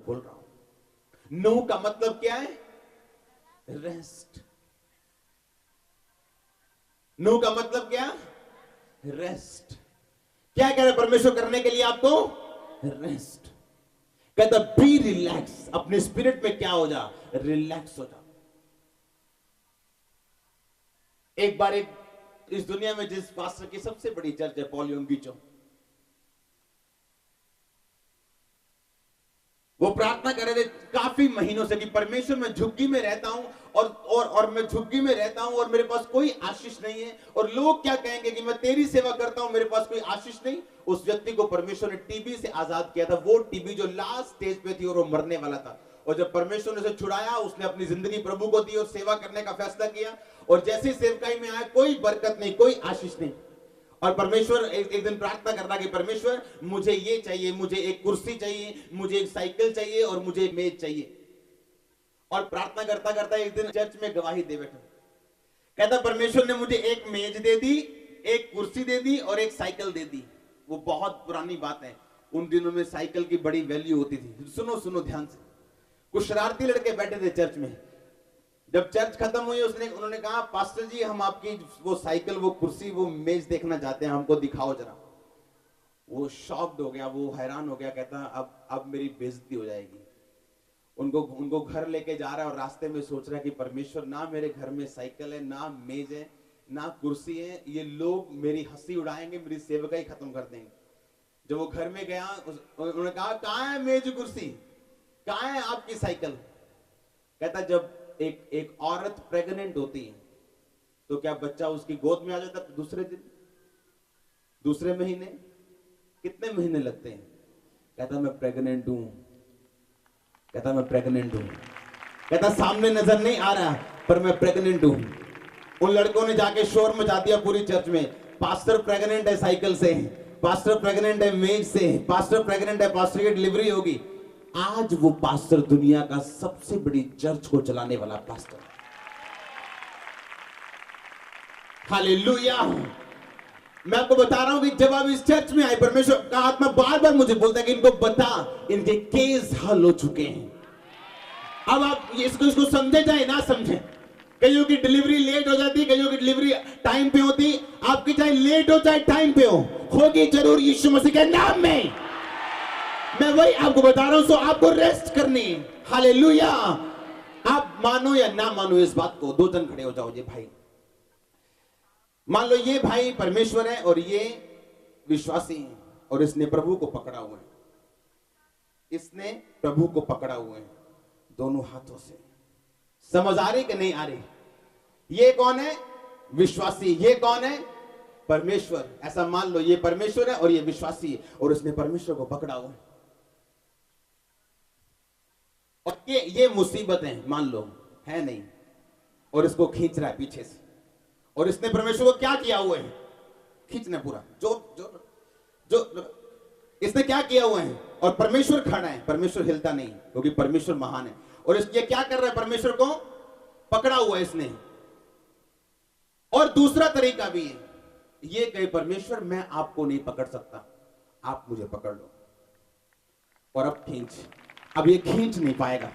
बोल रहा हूं। नो का मतलब क्या है? रेस्ट। नो का मतलब क्या? रेस्ट। क्या कह रहे परमेश्वर करने के लिए आपको? रेस्ट। कहता बी रिलैक्स, अपने स्पिरिट में क्या हो जा? रिलैक्स हो जा। एक बार एक इस दुनिया में जिस पास्टर की सबसे बड़ी चर्च है, पॉल योंगिचो, वो प्रार्थना कर रहे थे काफी महीनों से कि परमेश्वर मैं झुग्गी में रहता हूं और मैं झुग्गी में रहता हूं और मेरे पास कोई आशीष नहीं है, और लोग क्या कहेंगे कि मैं तेरी सेवा करता हूं, मेरे पास कोई आशीष नहीं। उस व्यक्ति को परमेश्वर ने टीबी से आजाद किया था। वो टीबी जो लास्ट स्टेज पे थी और वो मरने वाला था, और जब परमेश्वर ने उसे छुड़ाया, उसने अपनी जिंदगी प्रभु को दी और सेवा करने का फैसला किया। और जैसे सेवकाई में आया, कोई बरकत नहीं, कोई आशीष नहीं। और परमेश्वर एक दिन प्रार्थना करना कि परमेश्वर मुझे ये चाहिए, मुझे एक कुर्सी चाहिए, मुझे एक साइकिल चाहिए और मुझे एक मेज चाहिए। और प्रार्थना करता करता एक दिन चर्च में गवाही दे बैठा। कहता परमेश्वर ने मुझे एक मेज दे दी, एक कुर्सी दे दी और एक साइकिल दे दी। वो बहुत पुरानी बात है, उन दिनों में साइकिल की बड़ी वैल्यू होती थी। सुनो सुनो ध्यान से। कुछ शरारती लड़के बैठे थे चर्च में। जब चर्च खत्म हुई, उन्होंने कहा पास्टर जी हम आपकी वो साइकिल, वो कुर्सी, वो मेज देखना चाहते हैं, हमको दिखाओ जरा। वो शॉक्ड हो गया, वो हैरान हो गया। कहता अब मेरी बेइज्जती हो जाएगी। उनको घर लेके जा रहा है और रास्ते में सोच रहा है कि परमेश्वर, ना मेरे घर में साइकिल है, ना मेज है, ना कुर्सी है, ये लोग मेरी हंसी उड़ाएंगे, मेरी सेवकाई खत्म कर देंगे। जब वो घर में गया, उन्होंने कहा कहाँ है मेज कुर्सी, कहाँ है आपकी साइकिल? कहता जब एक औरत प्रेग्नेंट होती है तो क्या बच्चा उसकी गोद में आ जाता दूसरे दिन, दूसरे महीने, कितने महीने लगते हैं? कहता मैं प्रेग्नेंट हूं। कहता मैं प्रेग्नेंट हूं। कहता सामने नजर नहीं आ रहा पर मैं प्रेग्नेंट हूं। उन लड़कों ने जाके शोर मचा दिया पूरी चर्च में, पास्टर प्रेग्नेंट है साइकिल से, पास्टर प्रेग्नेंट है मेज से, पास्टर प्रेग्नेंट है, पास्टर की डिलीवरी होगी। आज वो पास्टर दुनिया का सबसे बड़ी चर्च को चलाने वाला पास्टर। हालेलुया। मैं आपको बता रहा हूं कि जब आप इस चर्च में आए, परमेश्वर का आत्मा बार बार मुझे बोलता है कि इनको बता, इनके केस हल हो चुके हैं। अब आप इसको समझे चाहे ना समझे, कईयों की डिलीवरी लेट हो जाती, कईयों की डिलीवरी टाइम पे होती। आपकी चाहे लेट हो चाहे टाइम पे होगी जरूर यीशु मसीह के नाम में। मैं वही आपको बता रहा हूं। सो आपको रेस्ट करनी है। हालेलुया। आप मानो या ना मानो इस बात को, दो जन खड़े हो जाओ। ये भाई, मान लो ये भाई परमेश्वर है और ये विश्वासी है, और इसने प्रभु को पकड़ा हुआ है। इसने प्रभु को पकड़ा हुआ है दोनों हाथों से। समझ आ रही कि नहीं आ रही? ये कौन है? विश्वासी। ये कौन है? परमेश्वर। ऐसा मान लो ये परमेश्वर है और ये विश्वासी है, और उसने परमेश्वर को पकड़ा हुआ है। और ये मुसीबत है, मान लो है नहीं, और इसको खींच रहा है पीछे से। और इसने परमेश्वर को क्या किया हुआ है? खींचना पूरा जो इसने क्या किया हुआ है? और परमेश्वर खड़ा है, परमेश्वर हिलता नहीं क्योंकि परमेश्वर महान है। और ये क्या कर रहा है? परमेश्वर को पकड़ा हुआ है इसने। और दूसरा तरीका भी है, ये कहे परमेश्वर मैं आपको नहीं पकड़ सकता, आप मुझे पकड़ लो। और अब खींच। अब ये खींच नहीं पाएगा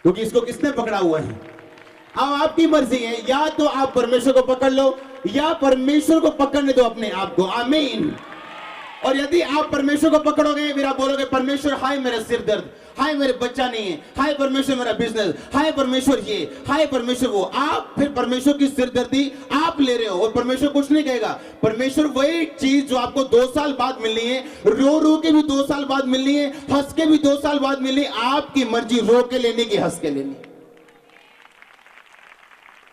क्योंकि इसको किसने पकड़ा हुआ है? अब आपकी मर्जी है, या तो आप परमेश्वर को पकड़ लो या परमेश्वर को पकड़ने दो अपने आप को। आमीन। और यदि आप परमेश्वर को पकड़ोगे, फिर आप बोलोगे परमेश्वर हाय मेरा सिर दर्द, हाय मेरे बच्चा नहीं है, हाय परमेश्वर मेरा बिजनेस, हाय परमेश्वर ये, हाय परमेश्वर वो। आप फिर परमेश्वर की सिरदर्दी आप ले रहे हो और परमेश्वर कुछ नहीं कहेगा। परमेश्वर वही चीज जो आपको 2 साल बाद मिलनी है, रो रो के भी 2 साल बाद मिलनी है, हंस के भी 2 साल बाद मिलनी है, आपकी मर्जी रो के लेने की, हंस के लेनी।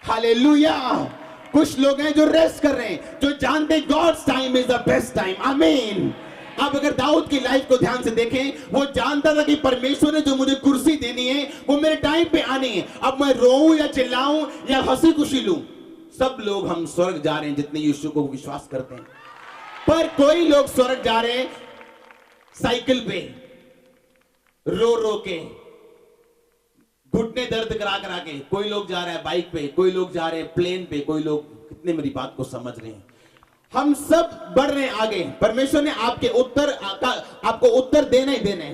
हालेलुया। कुछ लोग हैं जो रेस्ट कर रहे हैं, जो जानते God's time is the best time. आमीन। अब अगर दाऊद की लाइफ को ध्यान से देखें, वो जानता था कि परमेश्वर ने जो मुझे कुर्सी देनी है वो मेरे टाइम पे आनी है। अब मैं रोऊं या चिल्लाऊं या हंसी खुशी लूं, सब लोग हम स्वर्ग जा रहे हैं जितने यीशु को विश्वास करते हैं। पर कोई लोग स्वर्ग जा रहे हैं साइकिल पे, रो रो के, घुटने दर्द करा करा के। कोई लोग जा रहे हैं बाइक पे, कोई लोग जा रहे हैं प्लेन पे, कोई लोग, कितने मेरी बात को समझ रहे हैं? हम सब बढ़ रहे हैं आगे। परमेश्वर ने आपको उत्तर देना ही देना है।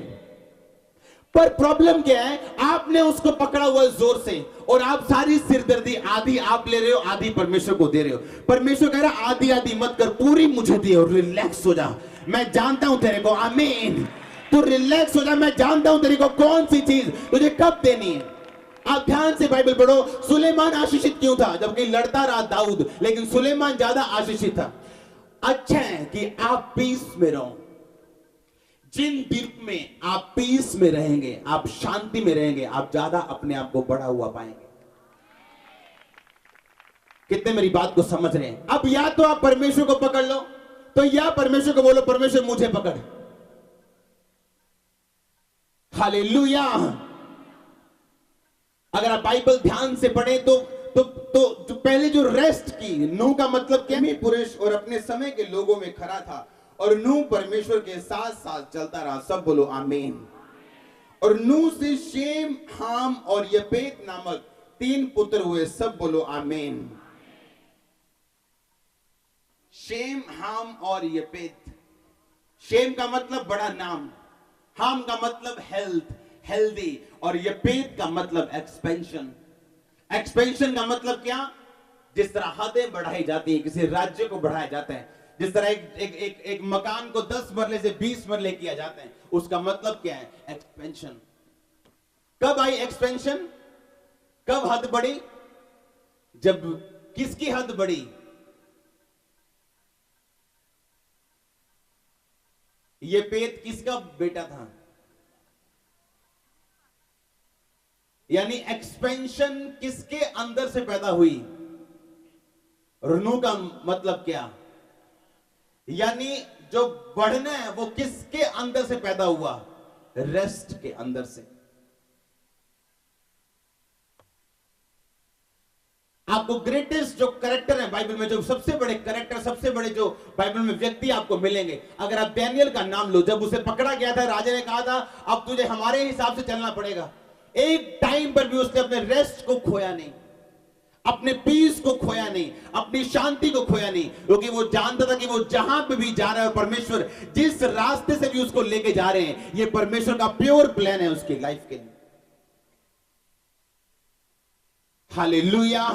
पर प्रॉब्लम क्या है, आपने उसको पकड़ा हुआ है जोर से और आप सारी सिरदर्दी आधी आप ले रहे हो, आधी परमेश्वर को दे रहे हो। परमेश्वर कह रहा आधी आधी मत कर, पूरी मुझे दे और रिलैक्स हो जा, मैं जानता हूं तेरे को। आमीन। तू रिलैक्स हो जा, मैं जानता हूं तेरे को कौन सी चीज तुझे कब देनी है। आप ध्यान से बाइबल पढ़ो। सुलेमान आशीषित क्यों था, जबकि लड़ता रहा दाऊद, लेकिन सुलेमान ज्यादा आशीषित था। अच्छा है कि आप पीस में रहो। जिन दिन में आप पीस में रहेंगे, आप शांति में रहेंगे, आप ज्यादा अपने आप को बढ़ा हुआ पाएंगे। कितने मेरी बात को समझ रहे हैं? अब या तो आप परमेश्वर को पकड़ लो, तो या परमेश्वर को बोलो परमेश्वर मुझे पकड़। हालेलुया। अगर आप बाइबल ध्यान से पढ़े तो जो पहले जो रेस्ट की, नूह का मतलब क्या है? पुरुष और अपने समय के लोगों में खड़ा था और नूह परमेश्वर के साथ साथ चलता रहा। सब बोलो आमीन। और नूह से शेम, हाम और यपेत नामक 3 पुत्र हुए। सब बोलो आमीन। शेम, हाम और यपेत। शेम का मतलब बड़ा नाम, हाम का मतलब हेल्थ, हेल्दी, और यपेत का मतलब एक्सपेंशन। एक्सपेंशन का मतलब क्या? जिस तरह हदें बढ़ाई जाती है, किसी राज्य को बढ़ाया जाता है, जिस तरह एक मकान को 10 मरले से 20 मरले किया जाता है, उसका मतलब क्या है? एक्सपेंशन। कब आई एक्सपेंशन? कब हद बढ़ी? जब किसकी हद बढ़ी? ये पेट किसका बेटा था? यानी एक्सपेंशन किसके अंदर से पैदा हुई? नूह का मतलब क्या? यानी जो बढ़ना है वो किसके अंदर से पैदा हुआ? रेस्ट के अंदर से। आपको ग्रेटेस्ट जो कैरेक्टर है बाइबल में, जो सबसे बड़े कैरेक्टर, सबसे बड़े जो बाइबल में व्यक्ति आपको मिलेंगे, अगर आप डैनियल का नाम लो, जब उसे पकड़ा गया था, राजा ने कहा था अब तुझे हमारे हिसाब से चलना पड़ेगा। एक टाइम पर भी उसने अपने रेस्ट को खोया नहीं, अपने पीस को खोया नहीं, अपनी शांति को खोया नहीं, क्योंकि वो जानता था कि वो जहां पे भी जा रहा है, परमेश्वर जिस रास्ते से भी उसको लेके जा रहे हैं, ये परमेश्वर का प्योर प्लान है उसकी लाइफ के लिए। हालेलुया।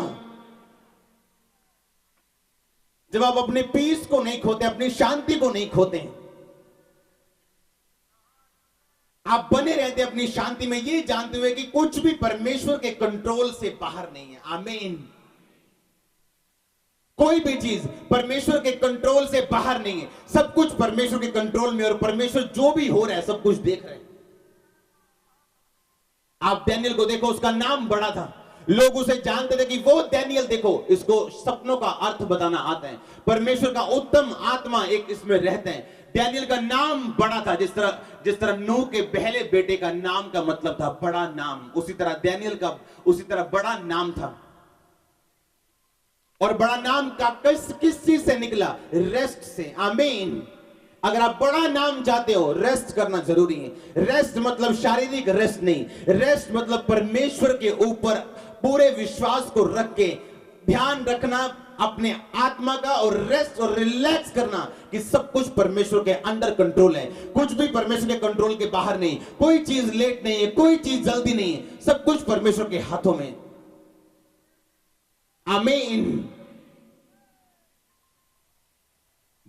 जब आप अपने पीस को नहीं खोते, अपनी शांति को नहीं खोते, आप बने रहते अपनी शांति में, ये जानते हुए कि कुछ भी परमेश्वर के कंट्रोल से बाहर नहीं है। आमीन। कोई भी चीज परमेश्वर के कंट्रोल से बाहर नहीं है, सब कुछ परमेश्वर के कंट्रोल में, और परमेश्वर जो भी हो रहा है सब कुछ देख रहे हैं। आप डैनियल को देखो, उसका नाम बड़ा था, लोग उसे जानते थे कि वो डैनियल, देखो इसको सपनों का अर्थ बताना आता है, परमेश्वर का उत्तम आत्मा एक इसमें रहते हैं। डैनियल का नाम बड़ा था, जिस तरह नूह के पहले बेटे का नाम का मतलब था बड़ा नाम, उसी तरह डैनियल का उसी तरह बड़ा नाम था। और बड़ा नाम का किस चीज से निकला? रेस्ट से। आमीन। अगर आप बड़ा नाम चाहते हो, रेस्ट करना जरूरी है। रेस्ट मतलब शारीरिक रेस्ट नहीं, रेस्ट मतलब परमेश्वर के ऊपर पूरे विश्वास को रख के ध्यान रखना अपने आत्मा का, और रेस्ट और रिलैक्स करना कि सब कुछ परमेश्वर के अंडर कंट्रोल है, कुछ भी परमेश्वर के कंट्रोल के बाहर नहीं, कोई चीज लेट नहीं है, कोई चीज जल्दी नहीं है, सब कुछ परमेश्वर के हाथों में। आमीन।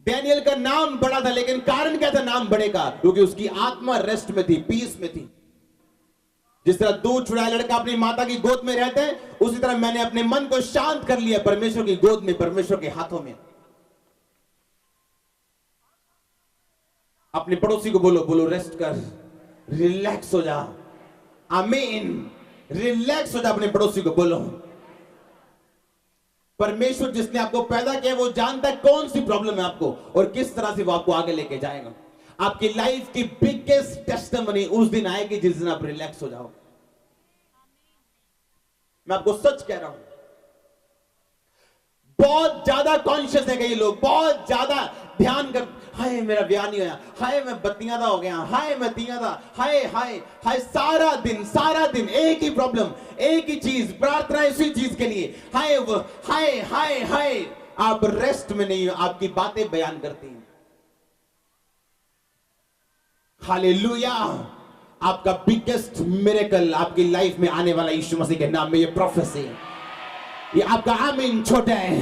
डैनियल का नाम बड़ा था, लेकिन कारण क्या था नाम बड़े का? क्योंकि उसकी आत्मा रेस्ट में थी, पीस में थी। जिस तरह दूध छुड़ाया लड़का अपनी माता की गोद में रहते हैं, उसी तरह मैंने अपने मन को शांत कर लिया परमेश्वर की गोद में, परमेश्वर के हाथों में। अपने पड़ोसी को बोलो रेस्ट कर, रिलैक्स हो जा। आमीन। रिलैक्स हो जा, अपने पड़ोसी को बोलो। परमेश्वर जिसने आपको पैदा किया वो जानता है कौन सी प्रॉब्लम है आपको और किस तरह से वो आपको आगे लेके जाएगा। आपकी लाइफ की बिगेस्ट टेस्टिमनी उस दिन आएगी जिस दिन आप रिलैक्स हो जाओ। मैं आपको सच कह रहा हूं, बहुत ज्यादा कॉन्शियस है कई लोग, बहुत ज्यादा ध्यान कर, हाय मेरा ब्याह नहीं होया, हाय मैं बत्तियां दा हो गया, हाय मैं दिया दा, हाय हाय हाय, सारा दिन एक ही प्रॉब्लम, एक ही चीज, प्रार्थना इसी चीज के लिए, हाय हाय हाय हाय। आप रेस्ट में नहीं हो, आपकी बातें बयान करती हैं। हालेलुया। आपका बिगेस्ट मिरेकल आपकी लाइफ में आने वाला यीशु मसीह के नाम में। ये प्रोफेसी, ये आपका आमीन छोटा है।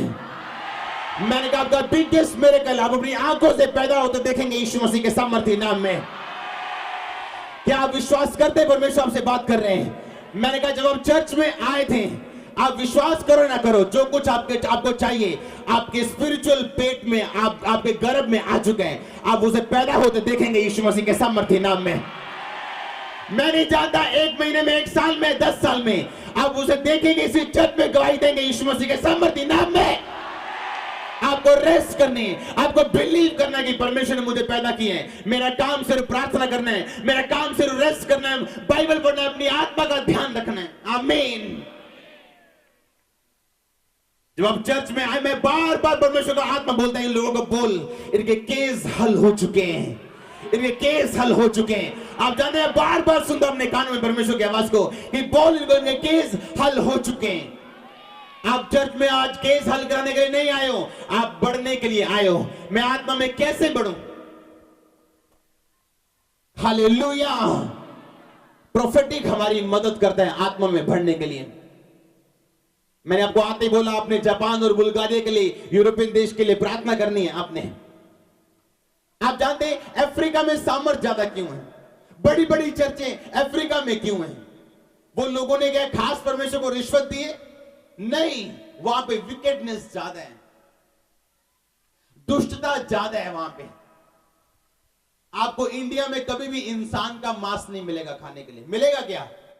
मैंने कहा आपका बिगेस्ट मिरेकल आप अपनी आंखों से पैदा होते देखेंगे यीशु मसीह के सामर्थ्य नाम में। क्या आप विश्वास करते हैं परमेश्वर आपसे बात कर रहे हैं? मैंने कहा जब आप चर्च में आए थे, आप विश्वास करो ना करो, जो कुछ आपको चाहिए आपके स्पिरिचुअल पेट में, आपके गर्भ में आ चुके हैं। आप उसे पैदा होते देखेंगे यीशु मसीह के सामर्थ्य नाम में। मैं नहीं जानता 1 महीने में, 1 साल में, 10 साल में आप उसे देखेंगे, इसी चर्च में गवाही देंगे यीशु मसीह के सामर्थ्य नाम में। आपको रेस्ट करनी है, आपको बिलीव करना है कि परमेश्वर ने मुझे पैदा किया है। मेरा काम सिर्फ प्रार्थना करना है, मेरा काम सिर्फ रेस्ट करना है, बाइबल पढ़ना है, अपनी आत्मा का ध्यान रखना है। आमीन। जब आप चर्च में आए, मैं बार बार परमेश्वर का आत्मा बोलता है इन लोगों को, बोल इनके केस हल हो चुके हैं, इनके केस हल हो चुके हैं। आप जानते हैं बार बार सुनता अपने कानों में परमेश्वर की आवाज को कि बोल इनको, इनके केस हल हो चुके हैं। आप चर्च में आज केस हल कराने के लिए नहीं आए हो, आप बढ़ने के लिए आए हो। मैं आत्मा में कैसे बढ़ूं? हालेलुया। प्रोफेटिक हमारी मदद करता है आत्मा में बढ़ने के लिए। मैंने आपको आते ही बोला आपने जापान और बुल्गारिया के लिए, यूरोपियन देश के लिए प्रार्थना करनी है आपने। आप जानते हैं अफ्रीका में सामर्थ ज्यादा क्यों है? बड़ी बड़ी चर्चें अफ्रीका में क्यों हैं? वो लोगों ने क्या खास परमेश्वर को रिश्वत दी है? नहीं, वहां पे विकेटनेस ज्यादा है, दुष्टता ज्यादा है वहां पे। आपको इंडिया में कभी भी इंसान का मांस नहीं मिलेगा खाने के लिए। मिलेगा क्या?